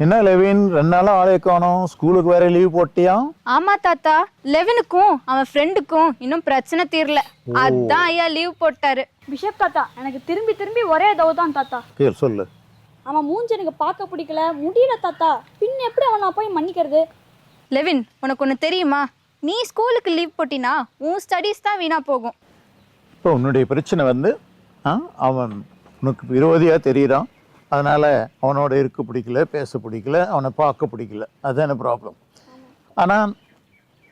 என்ன லெவின் 2 நாளா ஆளே காணோம், ஸ்கூலுக்கு வேற லீவ் போட்டியா? ஆமா தாத்தா, லெவனுக்கும் அவன் ஃப்ரெண்டுக்கும் இன்னும் பிரச்சனை தீரல. அதான் ஐயா லீவ் போட்டாரு. பிஷப் தாத்தா, எனக்கு திரும்பி திரும்பி ஒரே தவறு தான் தாத்தா. பேர் சொல்லு. அவன் மூஞ்சி எனக்கு பார்க்க பிடிக்கல, முடியல தாத்தா. பின் எப்படி அவனை போய் மன்னிக்கிறது? லெவின், உனக்கு ஒன்று தெரியுமா? நீ ஸ்கூலுக்கு லீவ் போட்டினா உன் ஸ்டடீஸ் தான் வீணா போகும். இப்போ உன்னுடைய பிரச்சனை வந்து அவன் உனக்கு விரோதியாக தெரியுறான், அதனால் அவனோட இருக்க பிடிக்கல, பேச பிடிக்கல, அவனை பார்க்க பிடிக்கல, அதுதான ப்ராப்ளம். ஆனால்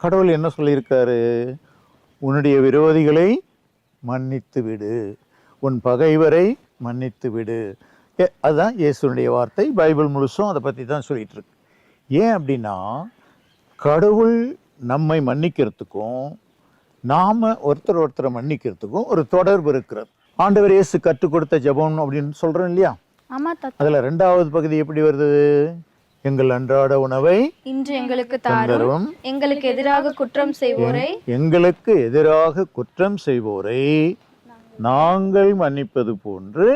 கடவுள் என்ன சொல்லியிருக்காரு? உன்னுடைய விரோதிகளை மன்னித்து விடு, உன் பகைவரை மன்னித்து விடு. அதுதான் இயேசுனுடைய வார்த்தை. பைபிள் முழுசும் அதை பற்றி தான் சொல்லிட்டு இருக்கு. ஏன் அப்படின்னா, கடவுள் நம்மை மன்னிக்கிறதுக்கும் நாம் ஒருத்தரை மன்னிக்கிறதுக்கும் ஒரு தொடர்பு இருக்கிறது. ஆண்டவர் இயேசு கற்றுக் கொடுத்த ஜெபம் அப்படின்னு சொல்கிறோம் இல்லையா? ஆமா தாத்தா. அதில் 2வது பகுதி எப்படி வருது? எங்கள் அன்றாட உணவை இன்று எங்களுக்கு தாரும், எங்களுக்கு எதிராக குற்றம் செய்வோரை எங்களுக்கு எதிராக குற்றம் செய்வோரை நாங்கள் மன்னிப்பது போன்று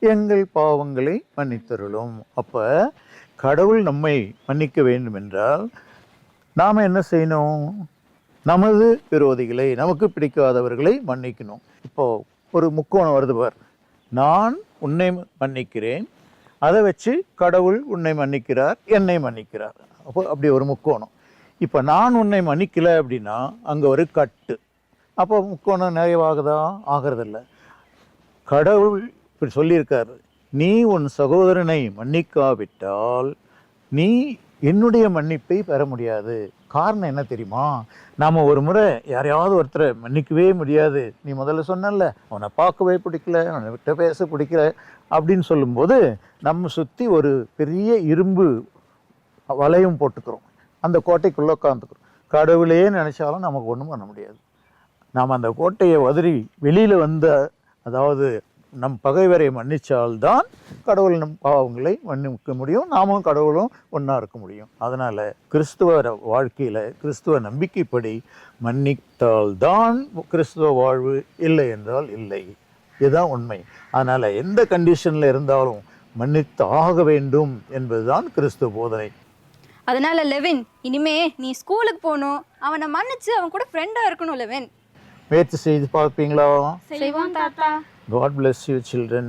எங்கள் பாவங்களை மன்னித்தருளும். அப்போ கடவுள் நம்மை மன்னிக்க வேண்டும் என்றால் நாம் என்ன செய்யணும்? நமது விரோதிகளை, நமக்கு பிடிக்காதவர்களை மன்னிக்கணும். இப்போ ஒரு முக்கோணம் வருது பார். நான் உன்னை மன்னிக்கிறேன், அதை வச்சு கடவுள் உன்னை மன்னிக்கிறார், என்னை மன்னிக்கிறார். அப்போ அப்படி ஒரு முக்கோணம். இப்போ நான் உன்னை மன்னிக்கலை அப்படின்னா அங்கே ஒரு கட்டு. அப்போ முக்கோணம் நிறைவாகுதா? ஆகிறதில்ல. கடவுள் இப்படி சொல்லியிருக்காரு, நீ உன் சகோதரனை மன்னிக்காவிட்டால் நீ என்னுடைய மன்னிப்பை பெற முடியாது. காரணம் என்ன தெரியுமா? நாம் ஒரு முறை யாரையாவது ஒருத்தரை மன்னிக்கவே முடியாது, நீ முதல்ல சொன்னல, அவனை பார்க்கவே பிடிக்கல, அவனை விட்ட பேச பிடிக்கல அப்படின்னு சொல்லும்போது நம்ம சுற்றி ஒரு பெரிய இரும்பு வளையம் போட்டுக்கிறோம், அந்த கோட்டைக்குள்ளே உட்காந்துக்கிறோம். கடவுளே நினச்சாலும் நமக்கு ஒன்றும் பண்ண முடியாது. நாம் அந்த கோட்டையை உதறி வெளியில் வந்த, அதாவது நம் பகைவரை மன்னிச்சால்தான் கடவுள் நம் பாவங்களை மன்னிக்க முடியும், நாமும் கடவுளும் ஒன்றா இருக்க முடியும். அதனால் கிறிஸ்துவ வாழ்க்கையில், கிறிஸ்துவ நம்பிக்கைப்படி மன்னித்தால்தான் கிறிஸ்துவ வாழ்வு, இல்லை என்றால் இல்லை. இதுதான் உண்மை. அதனால் எந்த கண்டிஷனில் இருந்தாலும் மன்னித்து ஆக வேண்டும் என்பதுதான் கிறிஸ்துவ போதனை. அதனால லெவின், இனிமே நீ ஸ்கூலுக்கு போகணும், அவனை மன்னிச்சு அவன் கூட ஃப்ரெண்டாக இருக்கணும். லெவின், முயற்சி செய்து பார்ப்பீங்களா? செய்வோம் தாத்தா. God bless you children.